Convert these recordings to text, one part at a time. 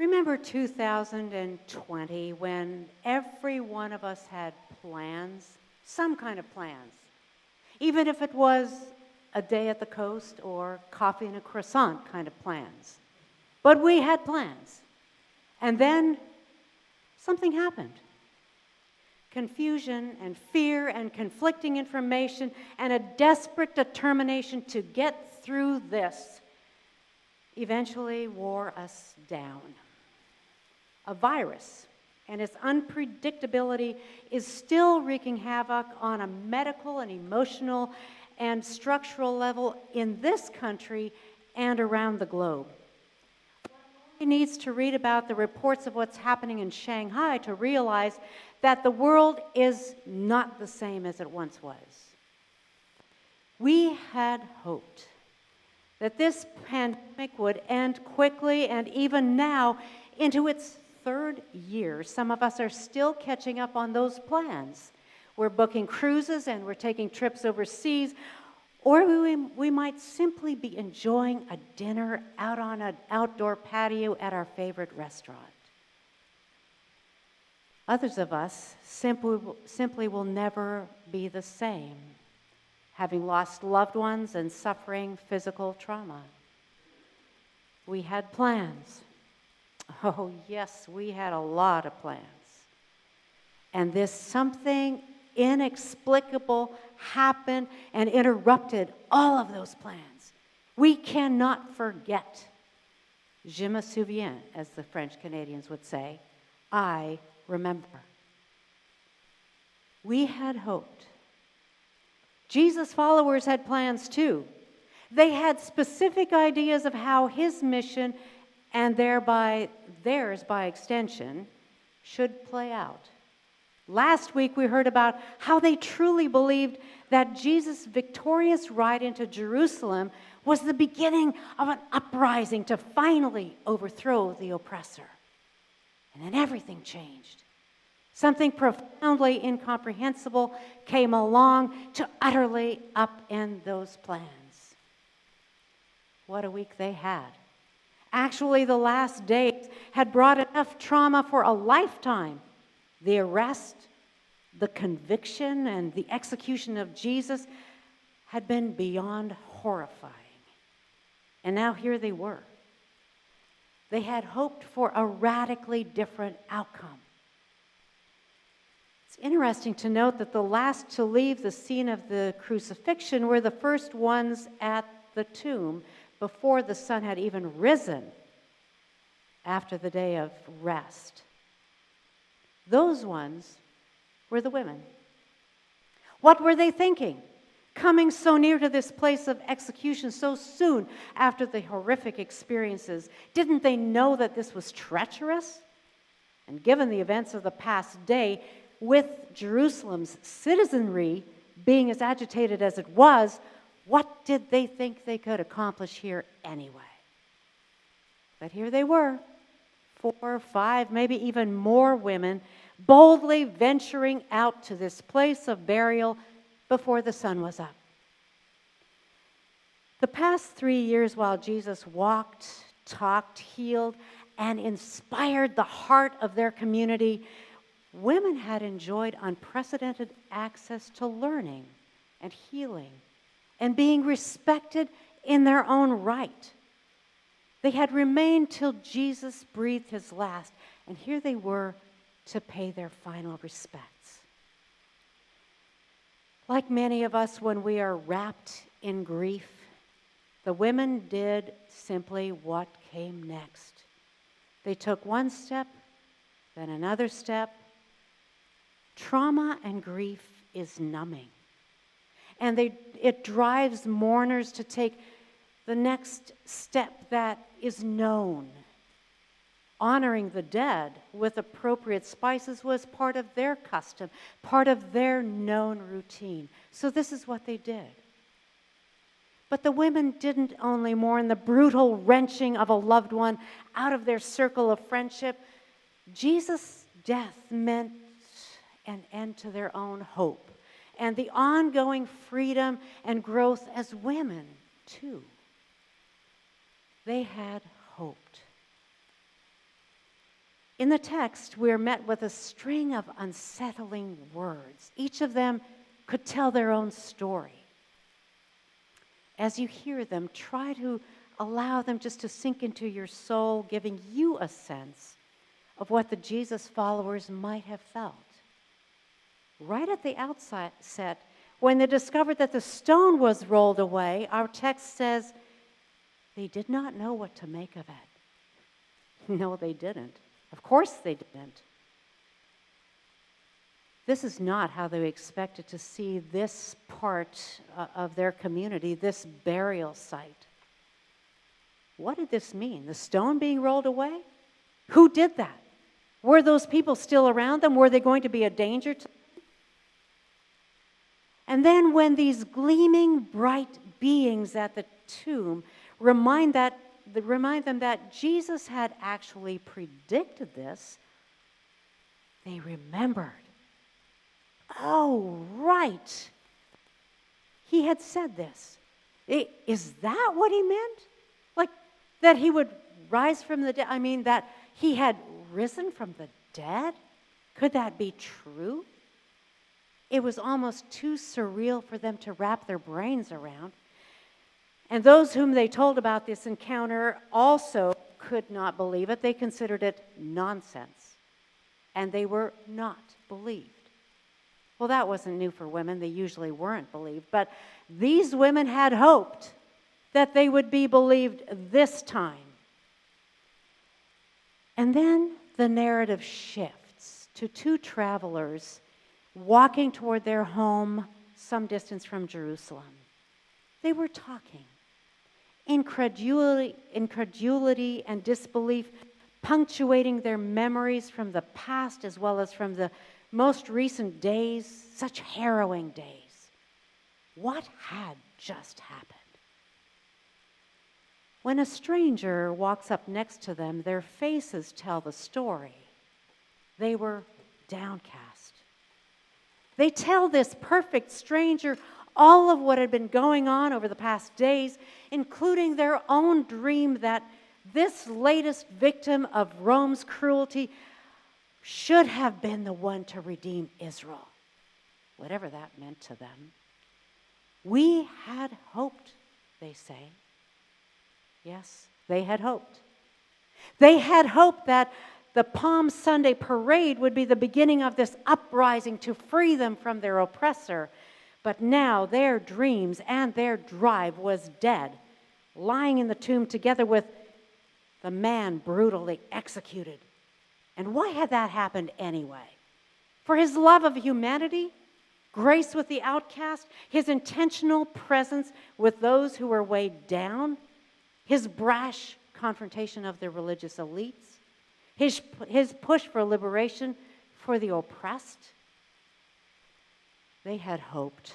Remember 2020 when every one of us had plans, some kind of plans, even if it was a day at the coast or coffee and a croissant kind of plans. But we had plans. And then something happened. Confusion and fear and conflicting information and a desperate determination to get through this eventually wore us down. A virus and its unpredictability is still wreaking havoc on a medical and emotional and structural level in this country and around the globe. One needs to read about the reports of what's happening in Shanghai to realize that the world is not the same as it once was. We had hoped that this pandemic would end quickly, and even now, into its third year, some of us are still catching up on those plans. We're booking cruises and we're taking trips overseas, or we might simply be enjoying a dinner out on an outdoor patio at our favorite restaurant. Others of us simply will never be the same, having lost loved ones and suffering physical trauma. We had plans. Oh, yes, we had a lot of plans. And this something inexplicable happened and interrupted all of those plans. We cannot forget. Je me souviens, as the French Canadians would say. I remember. We had hoped. Jesus' followers had plans too. They had specific ideas of how his mission, and thereby theirs by extension, should play out. Last week we heard about how they truly believed that Jesus' victorious ride into Jerusalem was the beginning of an uprising to finally overthrow the oppressor. And then everything changed. Something profoundly incomprehensible came along to utterly upend those plans. What a week they had. Actually, the last days had brought enough trauma for a lifetime. The arrest, the conviction, and the execution of Jesus had been beyond horrifying. And now here they were. They had hoped for a radically different outcome. It's interesting to note that the last to leave the scene of the crucifixion were the first ones at the tomb before the sun had even risen after the day of rest. Those ones were the women. What were they thinking? Coming so near to this place of execution so soon after the horrific experiences, didn't they know that this was treacherous? And given the events of the past day, with Jerusalem's citizenry being as agitated as it was, what did they think they could accomplish here anyway? But here they were, 4 or 5, maybe even more women, boldly venturing out to this place of burial before the sun was up. The past 3 years while Jesus walked, talked, healed, and inspired the heart of their community, women had enjoyed unprecedented access to learning and healing and being respected in their own right. They had remained till Jesus breathed his last, and here they were to pay their final respects. Like many of us when we are wrapped in grief, the women did simply what came next. They took one step, then another step. Trauma and grief is numbing. And it drives mourners to take the next step that is known. Honoring the dead with appropriate spices was part of their custom, part of their known routine. So this is what they did. But the women didn't only mourn the brutal wrenching of a loved one out of their circle of friendship. Jesus' death meant an end to their own hope and the ongoing freedom and growth as women, too. They had hoped. In the text, we're met with a string of unsettling words. Each of them could tell their own story. As you hear them, try to allow them just to sink into your soul, giving you a sense of what the Jesus followers might have felt. Right at the outset, when they discovered that the stone was rolled away, our text says they did not know what to make of it. No, they didn't. Of course they didn't. This is not how they expected to see this part of their community, this burial site. What did this mean? The stone being rolled away? Who did that? Were those people still around them? Were they going to be a danger to them? And then when these gleaming bright beings at the tomb remind them that Jesus had actually predicted this, they remembered. Oh, right. He had said this. Is that what he meant? Like that he would rise from the dead? I mean, that he had risen from the dead? Could that be true? It was almost too surreal for them to wrap their brains around. And those whom they told about this encounter also could not believe it. They considered it nonsense. And they were not believed. Well, that wasn't new for women. They usually weren't believed. But these women had hoped that they would be believed this time. And then the narrative shifts to two travelers walking toward their home some distance from Jerusalem. They were talking. Incredulity and disbelief punctuating their memories from the past as well as from the most recent days, such harrowing days. What had just happened? When a stranger walks up next to them, their faces tell the story. They were downcast. They tell this perfect stranger all of what had been going on over the past days, including their own dream that this latest victim of Rome's cruelty should have been the one to redeem Israel, whatever that meant to them. We had hoped, they say. Yes, they had hoped. They had hoped that the Palm Sunday parade would be the beginning of this uprising to free them from their oppressor. But now their dreams and their drive was dead, lying in the tomb together with the man brutally executed. And why had that happened anyway? For his love of humanity, grace with the outcast, his intentional presence with those who were weighed down, his brash confrontation of the religious elites, his push for liberation for the oppressed. They had hoped.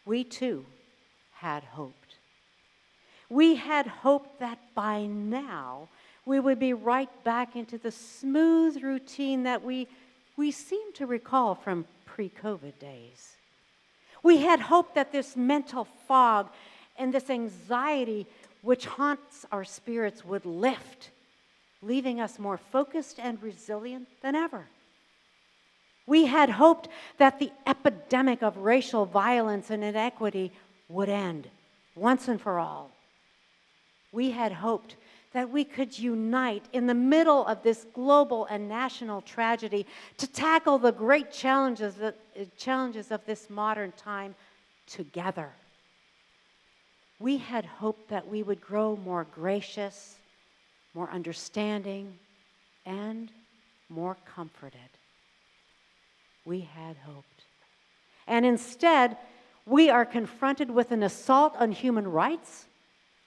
We too had hoped. We had hoped that by now we would be right back into the smooth routine that we seem to recall from pre-COVID days. We had hoped that this mental fog and this anxiety which haunts our spirits would lift, leaving us more focused and resilient than ever. We had hoped that the epidemic of racial violence and inequity would end once and for all. We had hoped that we could unite in the middle of this global and national tragedy to tackle the great challenges of this modern time together. We had hoped that we would grow more gracious, more understanding, and more comforted. We had hoped. And instead, we are confronted with an assault on human rights,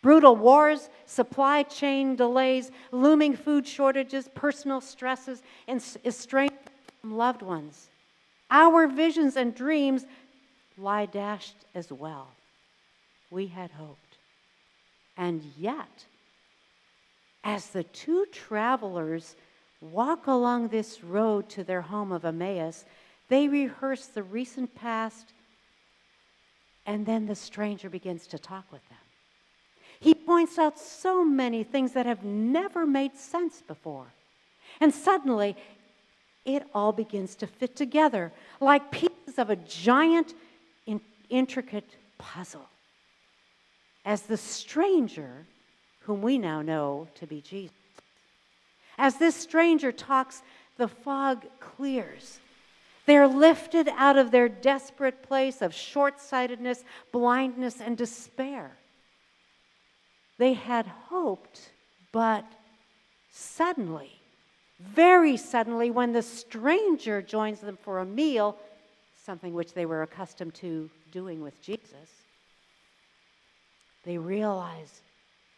brutal wars, supply chain delays, looming food shortages, personal stresses, and estrangement from loved ones. Our visions and dreams lie dashed as well. We had hoped. And yet, as the two travelers walk along this road to their home of Emmaus, they rehearse the recent past, and then the stranger begins to talk with them. He points out so many things that have never made sense before. And suddenly, it all begins to fit together like pieces of a giant, intricate puzzle. As the stranger, whom we now know to be Jesus, as this stranger talks, the fog clears. They're lifted out of their desperate place of short-sightedness, blindness, and despair. They had hoped, but suddenly, very suddenly, when the stranger joins them for a meal, something which they were accustomed to doing with Jesus, they realize,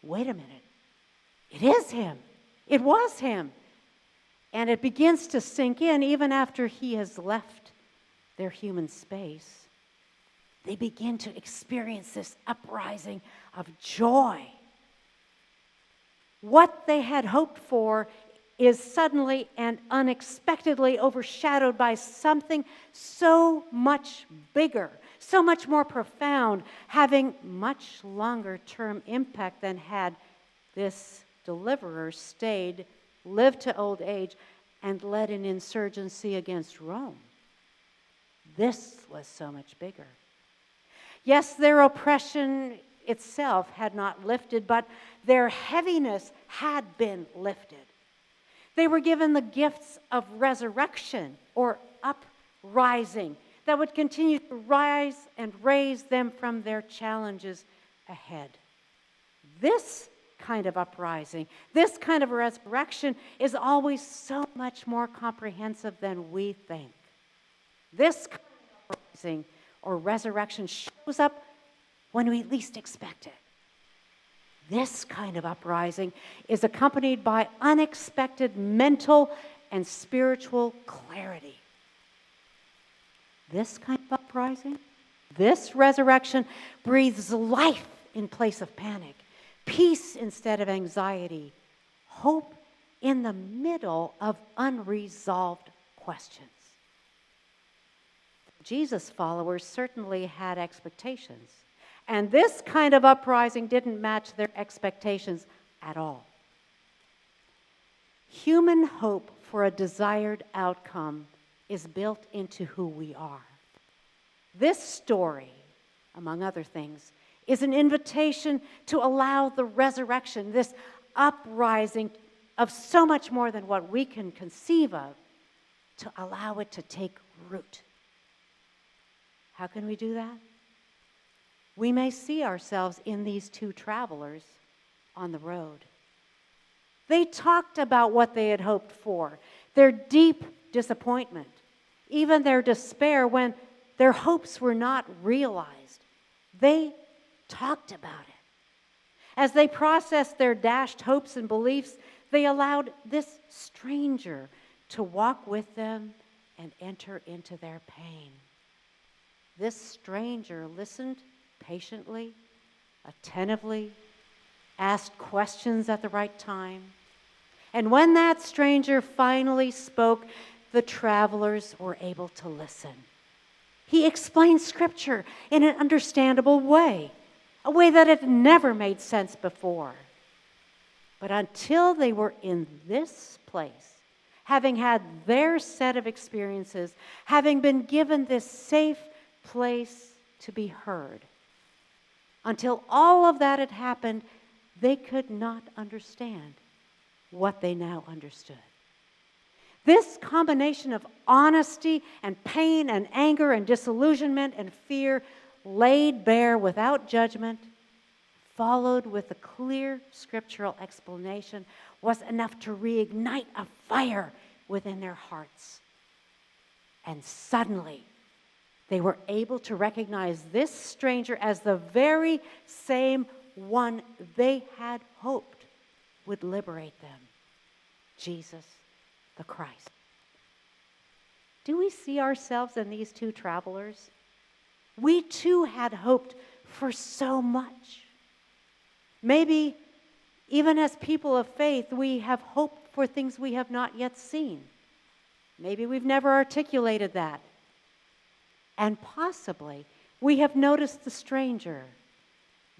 wait a minute, it is him. It was him. And it begins to sink in even after he has left their human space. They begin to experience this uprising of joy. What they had hoped for is suddenly and unexpectedly overshadowed by something so much bigger, so much more profound, having much longer term impact than had this deliverer stayed, lived to old age, and led an insurgency against Rome. This was so much bigger. Yes, their oppression itself had not lifted, but their heaviness had been lifted. They were given the gifts of resurrection or uprising that would continue to rise and raise them from their challenges ahead. This kind of uprising, this kind of resurrection is always so much more comprehensive than we think. This kind of uprising or resurrection shows up when we least expect it. This kind of uprising is accompanied by unexpected mental and spiritual clarity. This kind of uprising, this resurrection breathes life in place of panic, peace instead of anxiety, hope in the middle of unresolved questions. Jesus' followers certainly had expectations. And this kind of uprising didn't match their expectations at all. Human hope for a desired outcome is built into who we are. This story, among other things, is an invitation to allow the resurrection, this uprising of so much more than what we can conceive of, to allow it to take root. How can we do that? We may see ourselves in these two travelers on the road. They talked about what they had hoped for, their deep disappointment, even their despair when their hopes were not realized. They talked about it. As they processed their dashed hopes and beliefs, they allowed this stranger to walk with them and enter into their pain. This stranger listened patiently, attentively, asked questions at the right time. And when that stranger finally spoke, the travelers were able to listen. He explained Scripture in an understandable way, a way that had never made sense before. But until they were in this place, having had their set of experiences, having been given this safe place to be heard, until all of that had happened, they could not understand what they now understood. This combination of honesty and pain and anger and disillusionment and fear, laid bare without judgment, followed with a clear scriptural explanation, was enough to reignite a fire within their hearts. And suddenly, they were able to recognize this stranger as the very same one they had hoped would liberate them, Jesus the Christ. Do we see ourselves in these two travelers? We too had hoped for so much. Maybe even as people of faith, we have hoped for things we have not yet seen. Maybe we've never articulated that. And possibly we have noticed the stranger,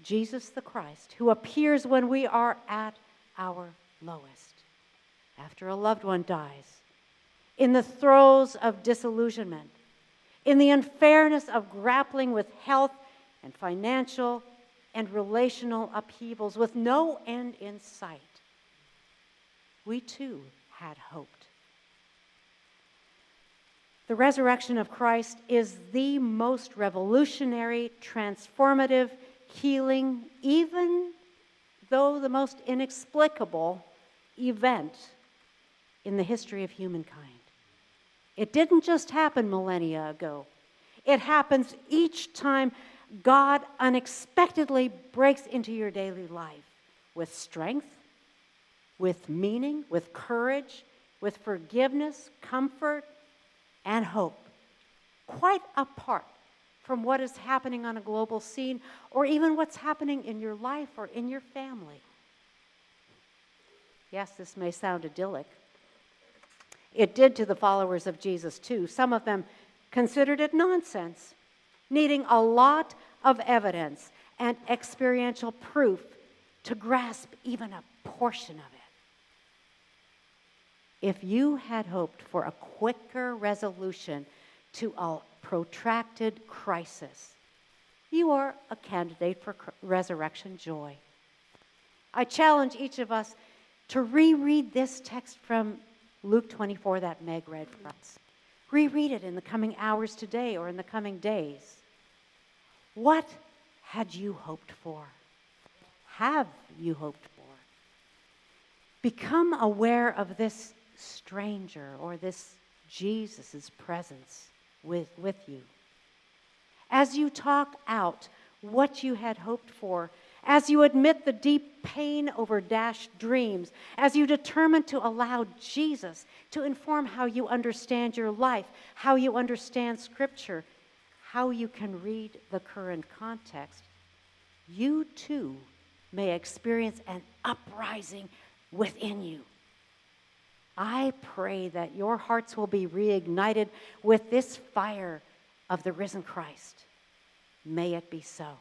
Jesus the Christ, who appears when we are at our lowest, after a loved one dies, in the throes of disillusionment, in the unfairness of grappling with health and financial and relational upheavals with no end in sight. We too had hoped. The resurrection of Christ is the most revolutionary, transformative, healing, even though the most inexplicable event in the history of humankind. It didn't just happen millennia ago. It happens each time God unexpectedly breaks into your daily life with strength, with meaning, with courage, with forgiveness, comfort, and hope, quite apart from what is happening on a global scene or even what's happening in your life or in your family. Yes, this may sound idyllic. It did to the followers of Jesus too. Some of them considered it nonsense, needing a lot of evidence and experiential proof to grasp even a portion of it. If you had hoped for a quicker resolution to a protracted crisis, you are a candidate for resurrection joy. I challenge each of us to reread this text from Luke 24 that Meg read for us. Reread it in the coming hours today or in the coming days. What had you hoped for? Have you hoped for? Become aware of this stranger or this Jesus' presence with you. As you talk out what you had hoped for, as you admit the deep pain over dashed dreams, as you determine to allow Jesus to inform how you understand your life, how you understand Scripture, how you can read the current context, you too may experience an uprising within you. I pray that your hearts will be reignited with this fire of the risen Christ. May it be so.